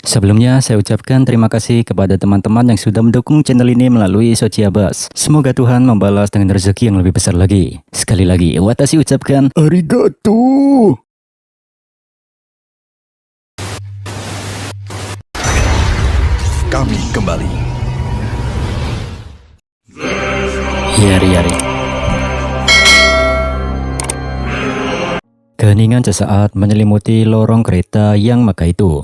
Sebelumnya, saya ucapkan terima kasih kepada teman-teman yang sudah mendukung channel ini melalui Sociabas. Semoga Tuhan membalas dengan rezeki yang lebih besar lagi. Sekali lagi, Watashi ucapkan arigato. Kami kembali. Yari-yari. Keheningan sesaat menyelimuti lorong kereta yang megah itu.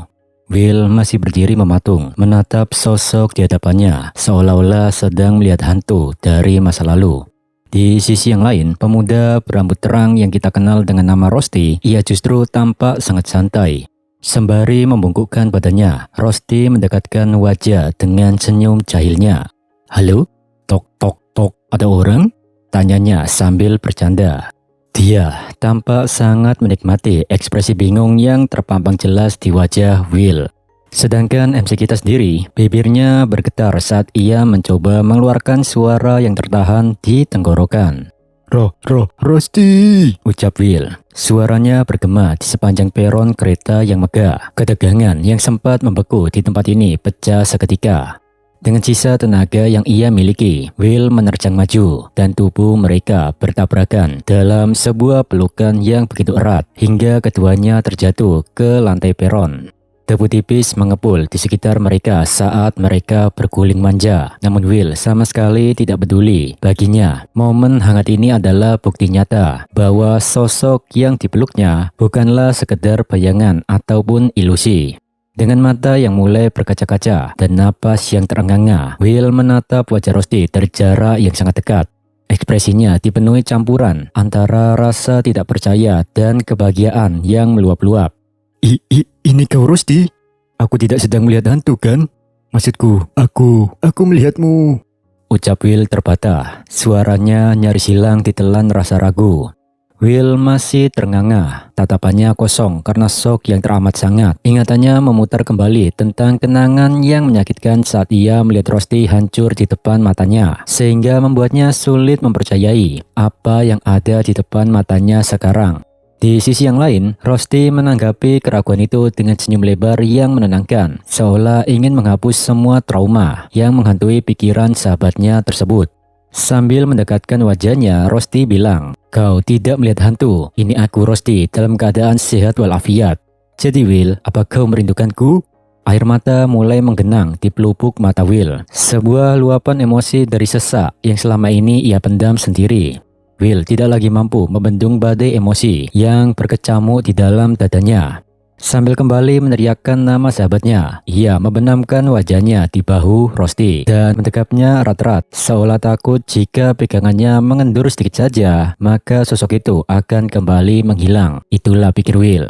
Will masih berdiri mematung, menatap sosok di hadapannya, seolah-olah sedang melihat hantu dari masa lalu. Di sisi yang lain, pemuda berambut terang yang kita kenal dengan nama Rusty, ia justru tampak sangat santai. Sembari membungkukkan badannya, Rusty mendekatkan wajah dengan senyum jahilnya. "Halo? Tok tok tok, ada orang?" tanyanya sambil bercanda. Dia tampak sangat menikmati ekspresi bingung yang terpampang jelas di wajah Will. Sedangkan MC kita sendiri, bibirnya bergetar saat ia mencoba mengeluarkan suara yang tertahan di tenggorokan. Rusty, ucap Will. Suaranya bergema di sepanjang peron kereta yang megah. Ketegangan yang sempat membeku di tempat ini pecah seketika. Dengan sisa tenaga yang ia miliki, Will menerjang maju dan tubuh mereka bertabrakan dalam sebuah pelukan yang begitu erat hingga keduanya terjatuh ke lantai peron. Debu tipis mengepul di sekitar mereka saat mereka berguling manja. Namun Will sama sekali tidak peduli. Baginya, momen hangat ini adalah bukti nyata bahwa sosok yang dipeluknya bukanlah sekedar bayangan ataupun ilusi. Dengan mata yang mulai berkaca-kaca dan napas yang terengah-engah, Will menatap wajah Rusty dari jarak yang sangat dekat. Ekspresinya dipenuhi campuran antara rasa tidak percaya dan kebahagiaan yang meluap-luap. Ini kau Rusty? Aku tidak sedang melihat hantu kan? Maksudku, aku melihatmu. Ucap Will terbata, suaranya nyaris hilang ditelan rasa ragu. Will masih terengah-engah, tatapannya kosong karena shock yang teramat sangat. Ingatannya memutar kembali tentang kenangan yang menyakitkan saat ia melihat Rusty hancur di depan matanya, sehingga membuatnya sulit mempercayai apa yang ada di depan matanya sekarang. Di sisi yang lain, Rusty menanggapi keraguan itu dengan senyum lebar yang menenangkan, seolah ingin menghapus semua trauma yang menghantui pikiran sahabatnya tersebut. Sambil mendekatkan wajahnya, Rusty bilang, "Kau tidak melihat hantu, ini aku Rusty dalam keadaan sehat walafiat. Jadi Will, apa kau merindukanku?" Air mata mulai menggenang di pelupuk mata Will. Sebuah luapan emosi dari sesak yang selama ini ia pendam sendiri. Will tidak lagi mampu membendung badai emosi yang berkecamuk di dalam dadanya. Sambil kembali meneriakkan nama sahabatnya, ia membenamkan wajahnya di bahu Rusty dan mendekapnya erat-erat, seolah takut jika pegangannya mengendur sedikit saja, maka sosok itu akan kembali menghilang. Itulah pikir Will.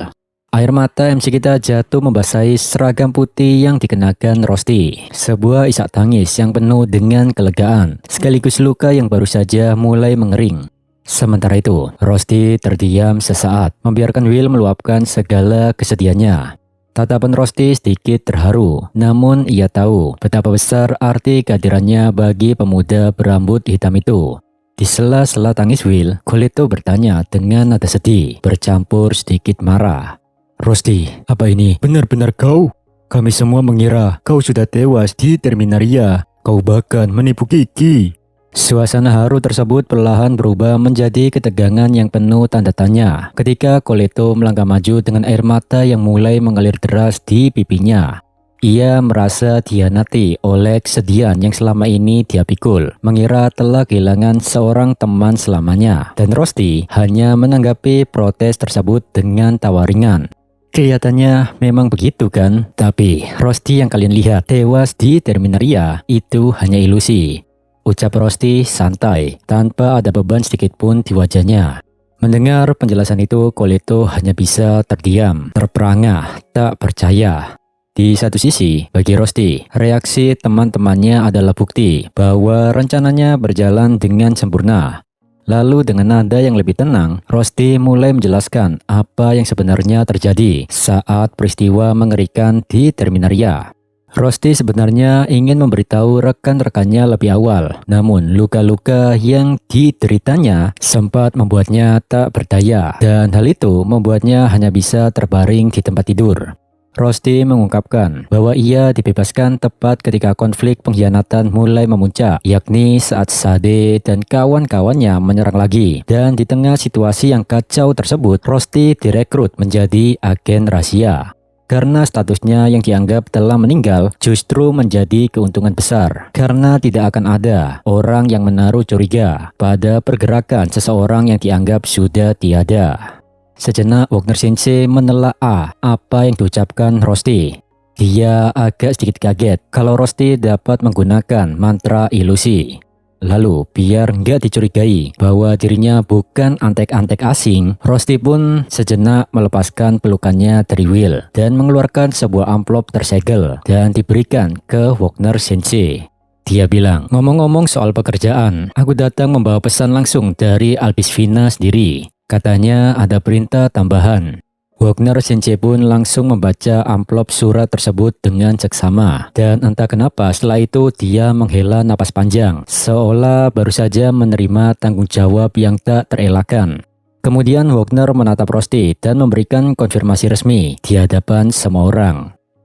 Air mata MC kita jatuh membasahi seragam putih yang dikenakan Rusty. Sebuah isak tangis yang penuh dengan kelegaan, sekaligus luka yang baru saja mulai mengering. Sementara itu, Rusty terdiam sesaat, membiarkan Will meluapkan segala kesedihannya. Tatapan Rusty sedikit terharu, namun ia tahu betapa besar arti kehadirannya bagi pemuda berambut hitam itu. Di sela-sela tangis Will, Coleto bertanya dengan nada sedih, bercampur sedikit marah. "Rusty, apa ini benar-benar kau? Kami semua mengira kau sudah tewas di Terminaria. Kau bahkan menipu Kiki." Suasana haru tersebut perlahan berubah menjadi ketegangan yang penuh tanda tanya ketika Coleto melangkah maju dengan air mata yang mulai mengalir deras di pipinya. Ia merasa dihianati oleh kesedihan yang selama ini dia pikul, mengira telah kehilangan seorang teman selamanya, dan Rusty hanya menanggapi protes tersebut dengan tawa ringan. Kelihatannya memang begitu kan? Tapi Rusty yang kalian lihat tewas di Terminaria itu hanya ilusi. Ucap Rusty santai, tanpa ada beban sedikit pun di wajahnya. Mendengar penjelasan itu, Coleto hanya bisa terdiam, terperangah, tak percaya. Di satu sisi, bagi Rusty, reaksi teman-temannya adalah bukti bahwa rencananya berjalan dengan sempurna. Lalu dengan nada yang lebih tenang, Rusty mulai menjelaskan apa yang sebenarnya terjadi saat peristiwa mengerikan di Terminaria. Rusty sebenarnya ingin memberitahu rekan-rekannya lebih awal, namun luka-luka yang dideritanya sempat membuatnya tak berdaya, dan hal itu membuatnya hanya bisa terbaring di tempat tidur. Rosti mengungkapkan bahwa ia dibebaskan tepat ketika konflik pengkhianatan mulai memuncak, yakni saat Sade dan kawan-kawannya menyerang lagi. Dan di tengah situasi yang kacau tersebut, Rosti direkrut menjadi agen rahasia. Karena statusnya yang dianggap telah meninggal justru menjadi keuntungan besar. Karena tidak akan ada orang yang menaruh curiga pada pergerakan seseorang yang dianggap sudah tiada. Sejenak Wagner Sensei menelaah apa yang diucapkan Rosti. Dia agak sedikit kaget kalau Rosti dapat menggunakan mantra ilusi. Lalu biar nggak dicurigai bahwa dirinya bukan antek-antek asing, Rosti pun sejenak melepaskan pelukannya dari Will dan mengeluarkan sebuah amplop tersegel dan diberikan ke Wagner Sensei. Dia bilang, ngomong-ngomong soal pekerjaan, aku datang membawa pesan langsung dari Albisvina sendiri. Katanya ada perintah tambahan. Wagner Sensei pun langsung membaca amplop surat tersebut dengan seksama. Dan entah kenapa setelah itu dia menghela napas panjang, seolah baru saja menerima tanggung jawab yang tak terelakkan. Kemudian Wagner menatap Rosti dan memberikan konfirmasi resmi di hadapan semua orang.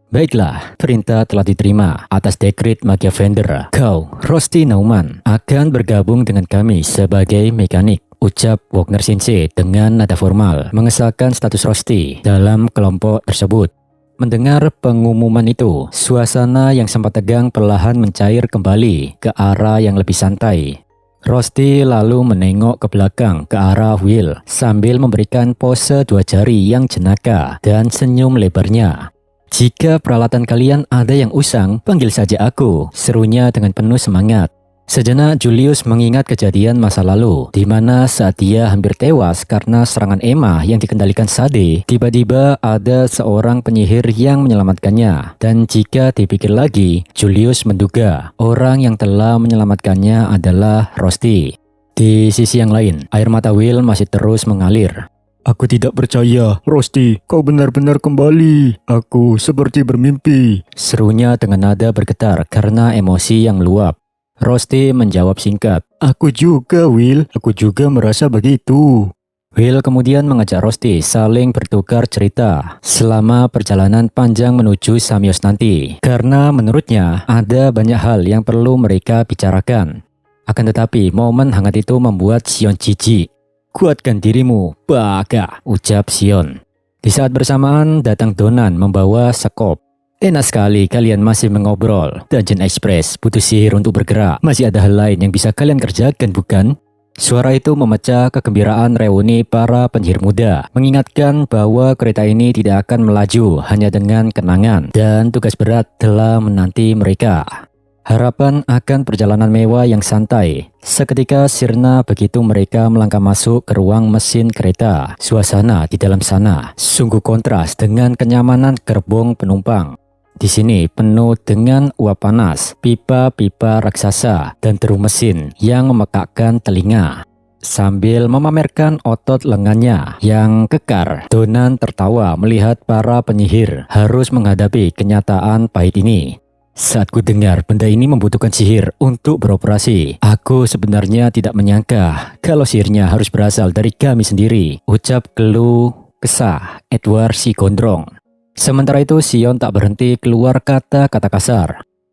Baiklah, perintah telah diterima atas dekret Magia Vendor. Kau, Rosti Nauman, akan bergabung dengan kami sebagai mekanik. Ucap Wagner Sensei dengan nada formal, mengesahkan status Rosti dalam kelompok tersebut. Mendengar pengumuman itu, suasana yang sempat tegang perlahan mencair kembali ke arah yang lebih santai. Rosti lalu menengok ke belakang ke arah Will sambil memberikan pose dua jari yang jenaka dan senyum lebarnya. Jika peralatan kalian ada yang usang, panggil saja aku, serunya dengan penuh semangat. Sejenak Julius mengingat kejadian masa lalu, di mana saat dia hampir tewas karena serangan Emma yang dikendalikan Sade, tiba-tiba ada seorang penyihir yang menyelamatkannya. Dan jika dipikir lagi, Julius menduga orang yang telah menyelamatkannya adalah Rosti. Di sisi yang lain, air mata Will masih terus mengalir. Aku tidak percaya, Rosti, kau benar-benar kembali. Aku seperti bermimpi. Serunya dengan nada bergetar karena emosi yang meluap. Rosti menjawab singkat. Aku juga, Will. Aku juga merasa begitu. Will kemudian mengajak Rosti saling bertukar cerita selama perjalanan panjang menuju Samios nanti. Karena menurutnya ada banyak hal yang perlu mereka bicarakan. Akan tetapi momen hangat itu membuat Sion jijik. Kuatkan dirimu, Baga, ucap Sion. Di saat bersamaan datang Donan membawa sekop. Enak sekali kalian masih mengobrol. Dungeon Express butuh sihir untuk bergerak. Masih ada hal lain yang bisa kalian kerjakan, bukan? Suara itu memecah kegembiraan reuni para penyihir muda, mengingatkan bahwa kereta ini tidak akan melaju hanya dengan kenangan, dan tugas berat telah menanti mereka. Harapan akan perjalanan mewah yang santai. Seketika sirna begitu mereka melangkah masuk ke ruang mesin kereta. Suasana di dalam sana sungguh kontras dengan kenyamanan gerbong penumpang. Di sini penuh dengan uap panas, pipa-pipa raksasa, dan deru mesin yang memekakkan telinga. Sambil memamerkan otot lengannya yang kekar, Donan tertawa melihat para penyihir harus menghadapi kenyataan pahit ini. Saat ku dengar benda ini membutuhkan sihir untuk beroperasi, aku sebenarnya tidak menyangka kalau sihirnya harus berasal dari kami sendiri, ucap keluh kesah Edward si Gondrong. Sementara itu Sion tak berhenti keluar kata-kata kasar.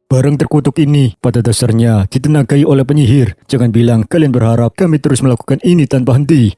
Barang terkutuk ini pada dasarnya ditenagai oleh penyihir. Jangan bilang kalian berharap kami terus melakukan ini tanpa henti.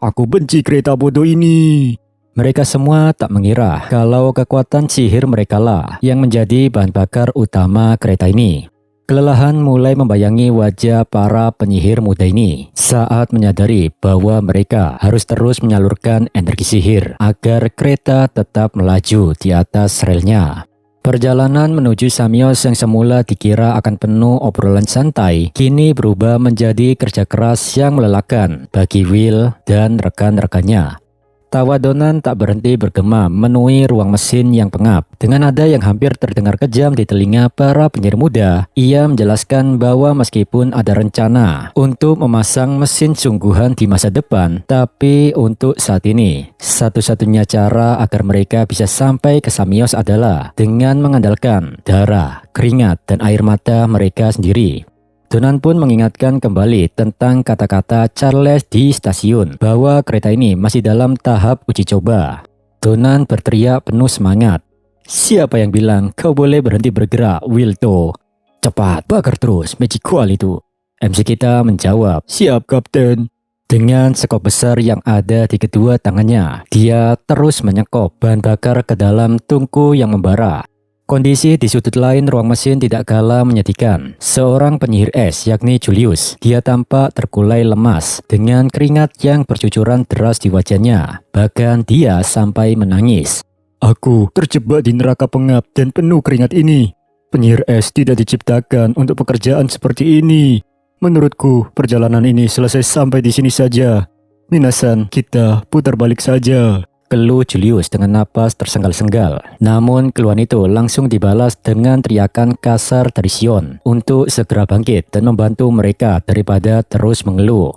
Aku benci kereta bodoh ini. Mereka semua tak mengira kalau kekuatan sihir mereka lah yang menjadi bahan bakar utama kereta ini. Kelelahan mulai membayangi wajah para penyihir muda ini saat menyadari bahwa mereka harus terus menyalurkan energi sihir agar kereta tetap melaju di atas relnya. Perjalanan menuju Samios yang semula dikira akan penuh obrolan santai, kini berubah menjadi kerja keras yang melelahkan bagi Will dan rekan-rekannya. Tawa Donan tak berhenti bergema memenuhi ruang mesin yang pengap. Dengan nada yang hampir terdengar kejam di telinga para penyihir muda, ia menjelaskan bahwa meskipun ada rencana untuk memasang mesin sungguhan di masa depan, tapi untuk saat ini, satu-satunya cara agar mereka bisa sampai ke Samios adalah dengan mengandalkan darah, keringat, dan air mata mereka sendiri. Donan pun mengingatkan kembali tentang kata-kata Charles di stasiun bahwa kereta ini masih dalam tahap uji coba. Donan berteriak penuh semangat. Siapa yang bilang kau boleh berhenti bergerak, Wilto? Cepat, bakar terus, magical itu. MC kita menjawab, Siap, Kapten. dengan sekop besar yang ada di kedua tangannya. Dia terus menyekop bahan bakar ke dalam tungku yang membara. Kondisi di sudut lain ruang mesin tidak kalah menyedihkan. Seorang penyihir es yakni Julius, dia tampak terkulai lemas dengan keringat yang bercucuran deras di wajahnya. Bahkan dia sampai menangis. Aku terjebak di neraka pengap dan penuh keringat ini. Penyihir es tidak diciptakan untuk pekerjaan seperti ini. Menurutku, perjalanan ini selesai sampai di sini saja. Minasan, kita putar balik saja. Keluh Julius dengan napas tersenggal-senggal. Namun keluhan itu langsung dibalas dengan teriakan kasar dari Sion untuk segera bangkit dan membantu mereka daripada terus mengeluh.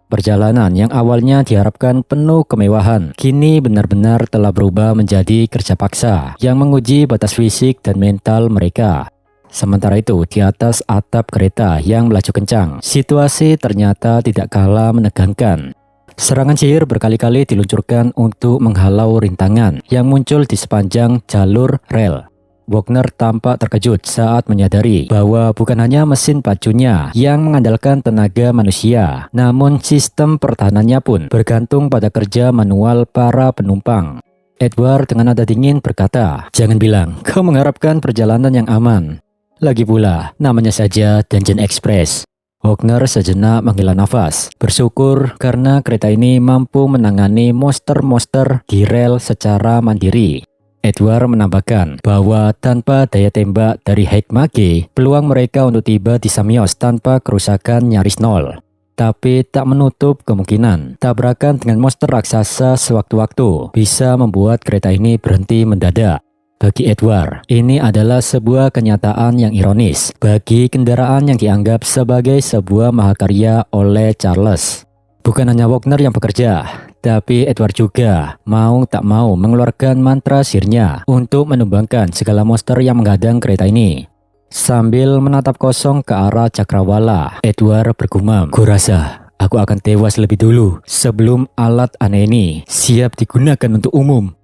Perjalanan yang awalnya diharapkan penuh kemewahan, kini benar-benar telah berubah menjadi kerja paksa yang menguji batas fisik dan mental mereka. Sementara itu, di atas atap kereta yang melaju kencang, situasi ternyata tidak kalah menegangkan. Serangan sihir berkali-kali diluncurkan untuk menghalau rintangan yang muncul di sepanjang jalur rel. Wagner tampak terkejut saat menyadari bahwa bukan hanya mesin pacunya yang mengandalkan tenaga manusia, namun sistem pertahanannya pun bergantung pada kerja manual para penumpang. Edward dengan nada dingin berkata, "Jangan bilang kau mengharapkan perjalanan yang aman. Lagi pula, namanya saja Dungeon Express." Wagner sejenak menghela nafas, bersyukur karena kereta ini mampu menangani monster-monster di rel secara mandiri. Edward menambahkan bahwa tanpa daya tembak dari Heikmage, peluang mereka untuk tiba di Samios tanpa kerusakan nyaris nol. Tapi tak menutup kemungkinan tabrakan dengan monster raksasa sewaktu-waktu bisa membuat kereta ini berhenti mendadak. Bagi Edward, ini adalah sebuah kenyataan yang ironis bagi kendaraan yang dianggap sebagai sebuah mahakarya oleh Charles. Bukan hanya Wagner yang bekerja, tapi Edward juga mau tak mau mengeluarkan mantra sihirnya untuk menumbangkan segala monster yang menghadang kereta ini. Sambil menatap kosong ke arah cakrawala, Edward bergumam, "Kurasa aku akan tewas lebih dulu sebelum alat aneh ini siap digunakan untuk umum."